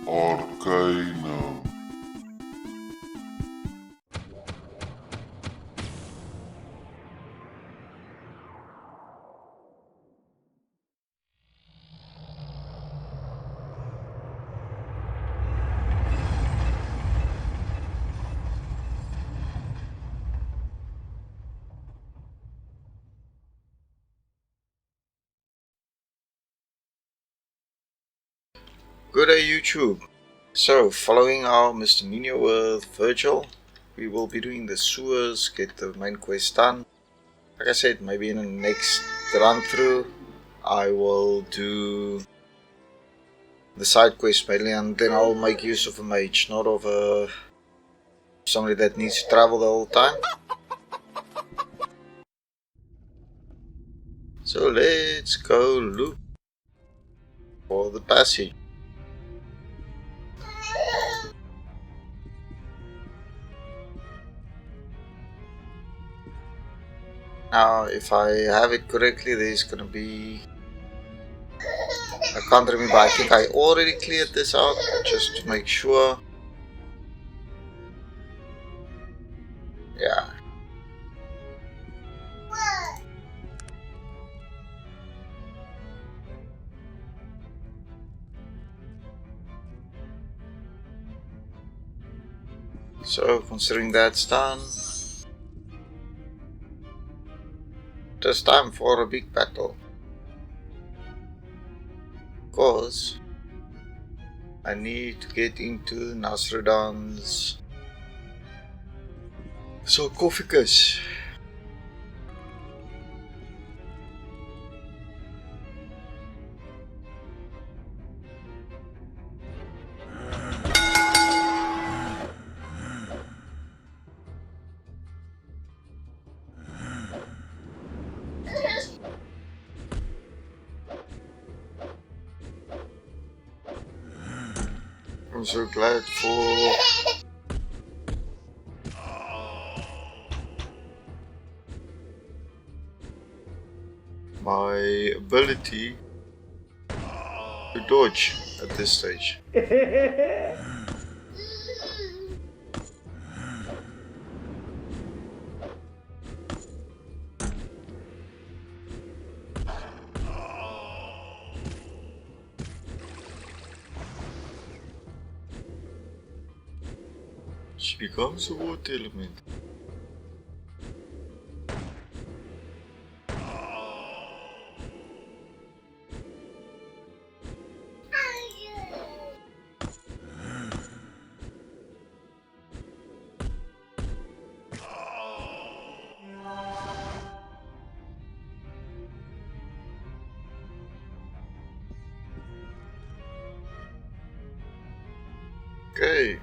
Arcanum. Good day YouTube. So following our misdemeanor with Virgil, we will be doing the sewers, get the main quest done. Like I said, maybe in the next run through I will do the side quest mainly, and then I'll make use of a mage, not of somebody that needs to travel the whole time. So let's go look for the passage. Now, if I have it correctly, there's gonna be... I can't remember, I think I already cleared this out, just to make sure. Yeah. So, considering that's done, it's time for a big battle. Because I need to get into Haasrudin's Sarcophagus. I'm so glad for my ability to dodge at this stage. She becomes a water element. Okay.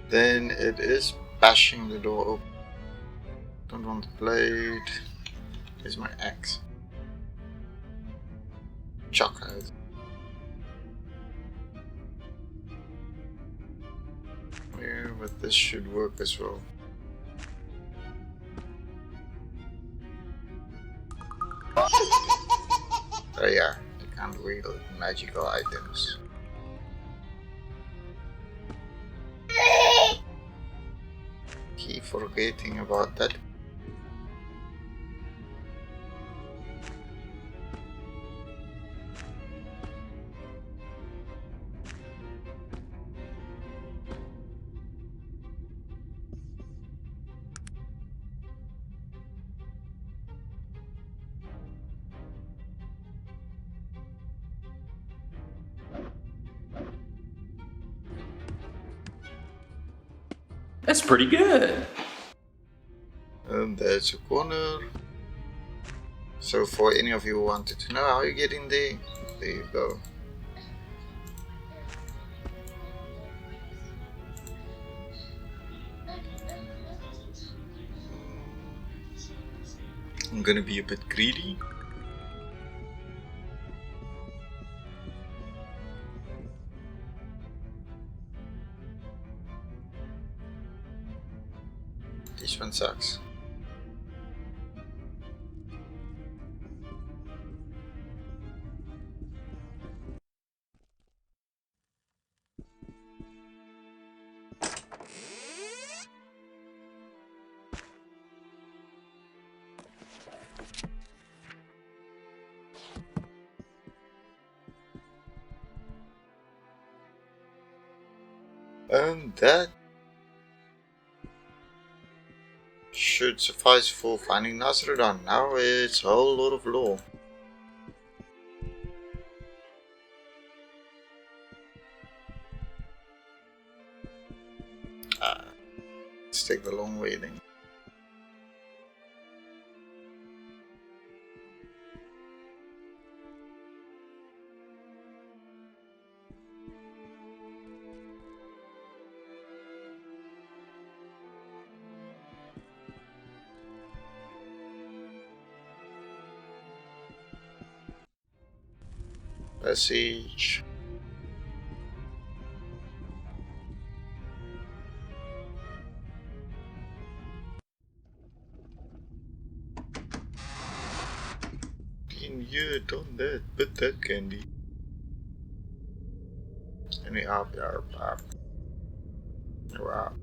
Then it is bashing the door open. Don't want the blade. Here's my axe. Chuck it. Yeah, but this should work as well. Oh yeah, you can't wield magical items. Keep forgetting about that. That's pretty good. And there's a corner. So for any of you who wanted to know how you get in there you go. I'm gonna be a bit greedy. sucks. And that should suffice for finding Haasrudin. Now it's a whole lot of lore. Let's take the long way then. Passage. Been here, done that, but that candy. And we up. Wow.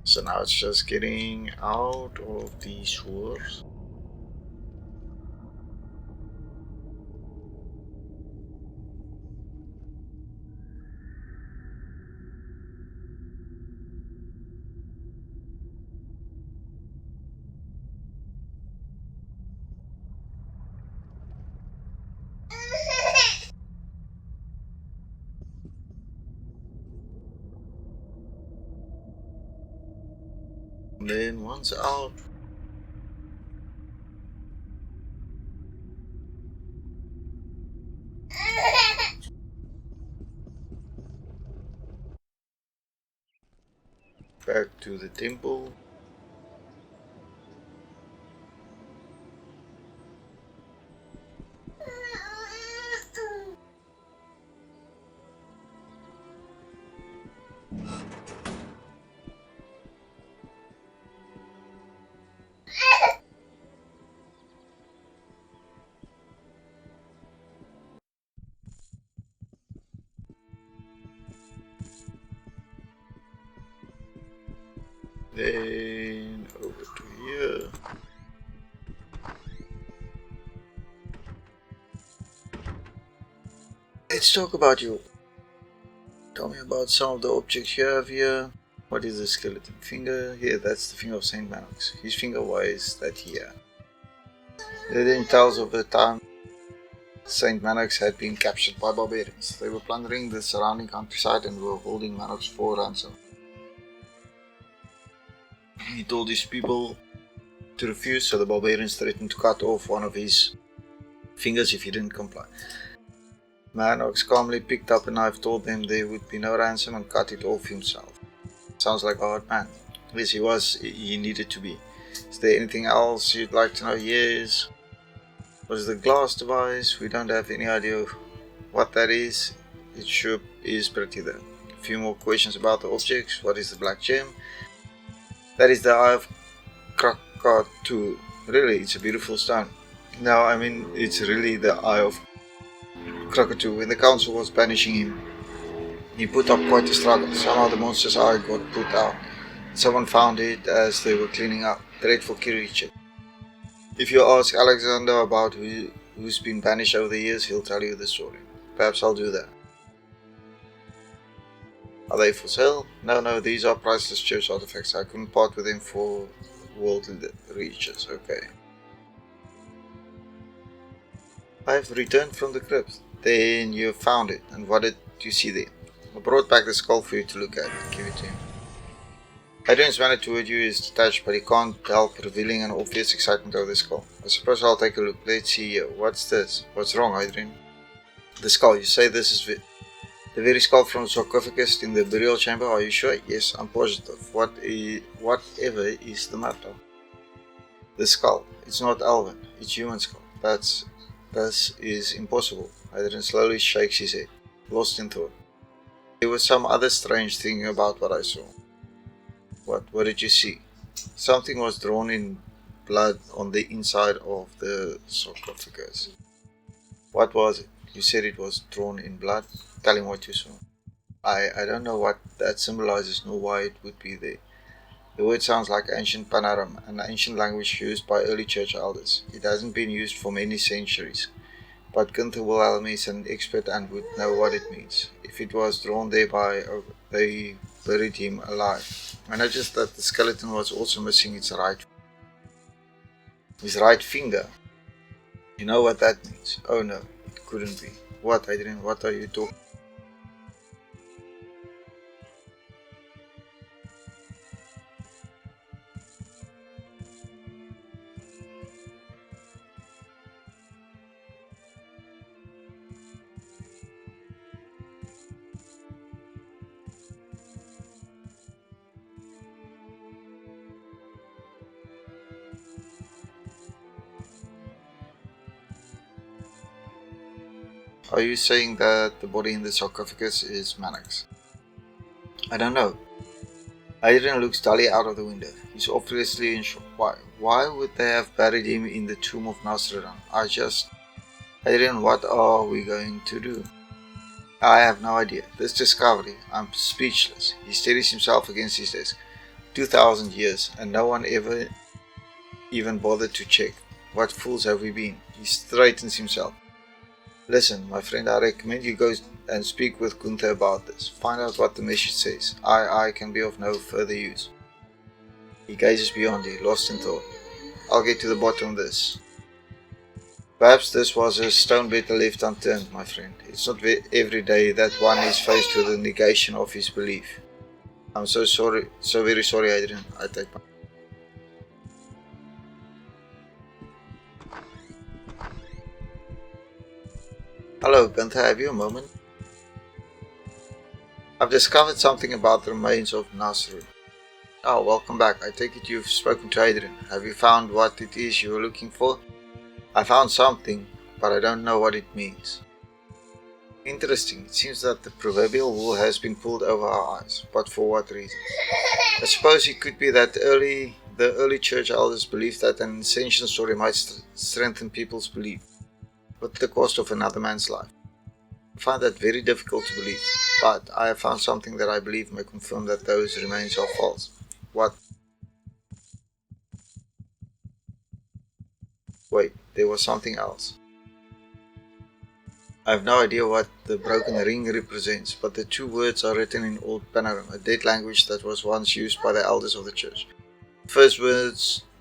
So now it's just getting out of the sewers. And then once out, back to the temple. Then over to here. Let's talk about you. Tell me about some of the objects you have here. What is the skeleton finger? Here, that's the finger of Saint Manox. His finger, why is that here? It then tells of the time Saint Manox had been captured by barbarians. They were plundering the surrounding countryside and were holding Manox for ransom. He told his people to refuse, so the barbarians threatened to cut off one of his fingers if he didn't comply. Manox calmly picked up a knife, told them there would be no ransom, and cut it off himself. Sounds like a hard man. Yes, he was. He needed to be. Is there anything else you'd like to know? Yes. What is the glass device? We don't have any idea what that is. It sure is pretty though. A few more questions about the objects. What is the black gem? That is the Eye of Krakatu. Really, it's a beautiful stone. No, I mean, it's really the Eye of Krakatu. When the council was banishing him, he put up quite a struggle. Somehow the monster's eye got put out. Someone found it as they were cleaning up. Dreadful creature. If you ask Alexander about who's been banished over the years, he'll tell you the story. Perhaps I'll do that. Are they for sale? No, these are priceless church artifacts. I couldn't part with them for worldly riches. Okay. I've returned from the crypt. Then you found it. And what did you see there? I brought back the skull for you to look at. Give it to him. Adrian's manner toward you is detached, but he can't help revealing an obvious excitement over the skull. I suppose I'll take a look. Let's see here. What's this? What's wrong, Adrian? The skull. You say this is The very skull from the sarcophagus in the burial chamber, are you sure? Yes, I'm positive. Whatever is the matter? The skull. It's not elven. It's human skull. That is impossible. Adrian slowly shakes his head, lost in thought. There was some other strange thing about what I saw. What did you see? Something was drawn in blood on the inside of the sarcophagus. What was it? You said it was drawn in blood. Tell him what you saw. I don't know what that symbolizes nor why it would be there. The word sounds like ancient Panaram, an ancient language used by early church elders. It hasn't been used for many centuries, but Gunther Wilhelm is an expert and would know what it means. If it was drawn there they buried him alive. I noticed that the skeleton was also missing his right finger. You know what that means? Oh no, it couldn't be. What, Adrian? What are you talking? Are you saying that the body in the sarcophagus is Mannix? I don't know. Adrian looks dully out of the window. He's obviously in shock. Why would they have buried him in the tomb of Haasrudin? Adrian, what are we going to do? I have no idea. This discovery, I'm speechless. He steadies himself against his desk. 2,000 years, and no one ever even bothered to check. What fools have we been? He straightens himself. Listen, my friend, I recommend you go and speak with Gunther about this. Find out what the message says. I can be of no further use. He gazes beyond you, lost in thought. I'll get to the bottom of this. Perhaps this was a stone better left unturned, my friend. It's not every day that one is faced with the negation of his belief. I'm so very sorry, Adrian. I take my... Hello, Gunther, have you a moment? I've discovered something about the remains of Haasrudin. Oh, welcome back. I take it you've spoken to Adrian. Have you found what it is you were looking for? I found something, but I don't know what it means. Interesting. It seems that the proverbial wool has been pulled over our eyes, but for what reason? I suppose it could be that the early church elders believed that an ascension story might strengthen people's belief, at the cost of another man's life. I find that very difficult to believe, but I have found something that I believe may confirm that those remains are false. What? Wait, there was something else. I have no idea what the broken ring represents, but the two words are written in Old Panaram, a dead language that was once used by the elders of the church. The first word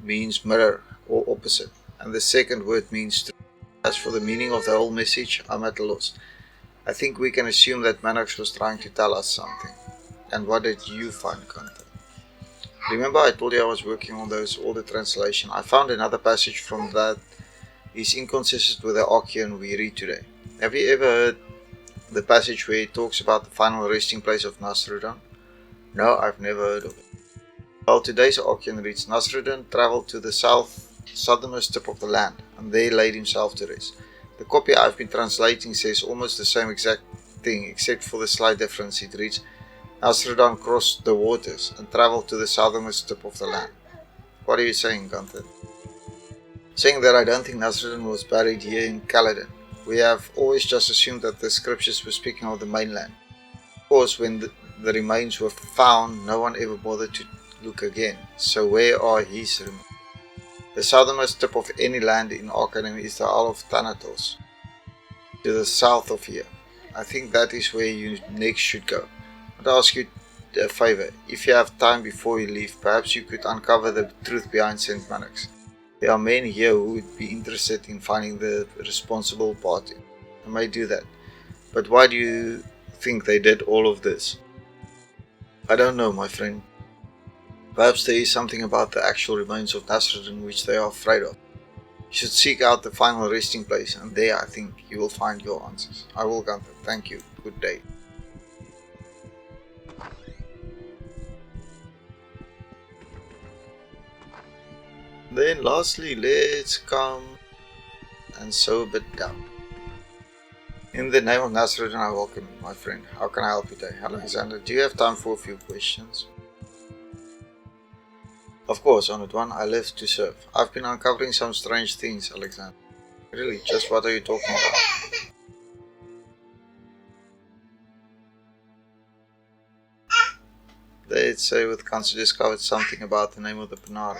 means mirror or opposite, and the second word means truth. As for the meaning of the whole message, I'm at a loss. I think we can assume that Mannix was trying to tell us something. And what did you find, Gunther? Remember I told you I was working on those older translations? I found another passage from that is inconsistent with the Arcanum we read today. Have you ever heard the passage where it talks about the final resting place of Haasrudin? No, I've never heard of it. Well, today's Arcanum reads, Haasrudin travelled to the southernmost tip of the land, and there laid himself to rest. The copy I've been translating says almost the same exact thing, except for the slight difference. It reads, Haasrudin crossed the waters and travelled to the southernmost tip of the land. What are you saying, Gunther? Saying that I don't think Haasrudin was buried here in Gashkadan. We have always just assumed that the scriptures were speaking of the mainland. Of course, when the remains were found, no one ever bothered to look again. So where are his remains? The southernmost tip of any land in Arcanum is the Isle of Thanatos, to the south of here. I think that is where you next should go. I'd ask you a favor. If you have time before you leave, perhaps you could uncover the truth behind St. Mannix. There are men here who would be interested in finding the responsible party. I may do that. But why do you think they did all of this? I don't know, my friend. Perhaps there is something about the actual remains of Haasrudin which they are afraid of. You should seek out the final resting place, and there I think you will find your answers. I will, Gunther. Thank you. Good day. Then lastly, let's come and sober down. In the name of Haasrudin, I welcome you, my friend. How can I help you today? Alexander, do you have time for a few questions? Of course, Honored One, I live to serve. I've been uncovering some strange things, Alexander. Really, just what are you talking about? Let's say with Kansu discovered something about the name of the Panara.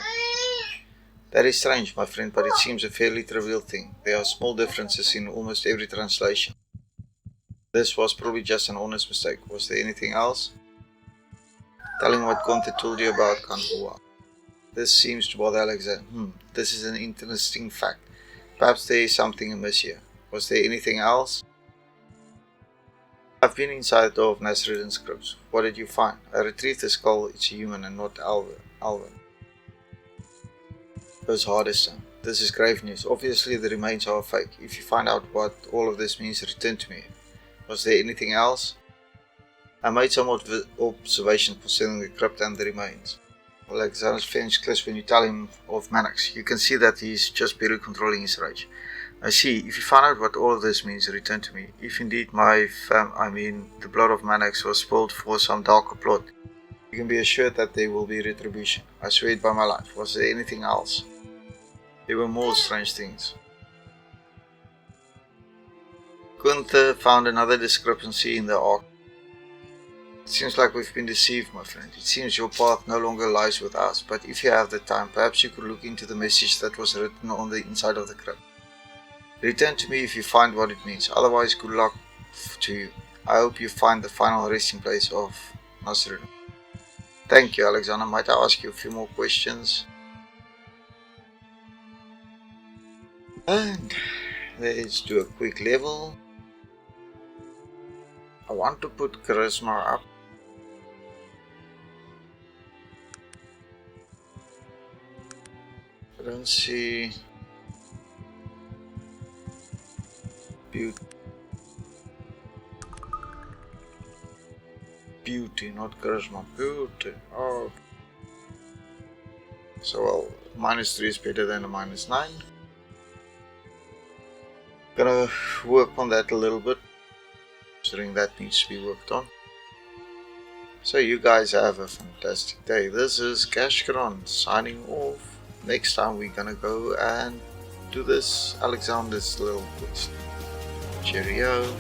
That is strange, my friend, but it seems a fairly trivial thing. There are small differences in almost every translation. This was probably just an honest mistake. Was there anything else? Telling what Gunther told you about Kanhua. This seems to bother Alexander. This is an interesting fact. Perhaps there is something amiss here. Was there anything else? I've been inside the door of Haasrudin's crypts. What did you find? I retrieved the skull. It's a human and not Alvin. It was Hardest. This is grave news. Obviously the remains are fake. If you find out what all of this means, return to me. Was there anything else? I made some observations concerning the crypt and the remains. Alexander's finished crisp when you tell him of Manax. You can see that he's just barely controlling his rage. I see. If you find out what all of this means, return to me. If indeed the blood of Manax was spilled for some darker plot, you can be assured that there will be retribution. I swear it by my life. Was there anything else? There were more strange things. Gunther found another discrepancy in the Ark. It seems like we've been deceived, my friend. It seems your path no longer lies with us, but if you have the time, perhaps you could look into the message that was written on the inside of the crypt. Return to me if you find what it means, otherwise good luck to you. I hope you find the final resting place of Haasrudin. Thank you, Alexander. Might I ask you a few more questions? And let's do a quick level. I want to put charisma up. I don't see beauty, not charisma. Beauty. Oh. So well, -3 is better than a -9. Gonna work on that a little bit, considering that needs to be worked on. So you guys have a fantastic day. This is Gashkadan signing off. Next time we're gonna go and do this Alexander's little quest. Cheerio.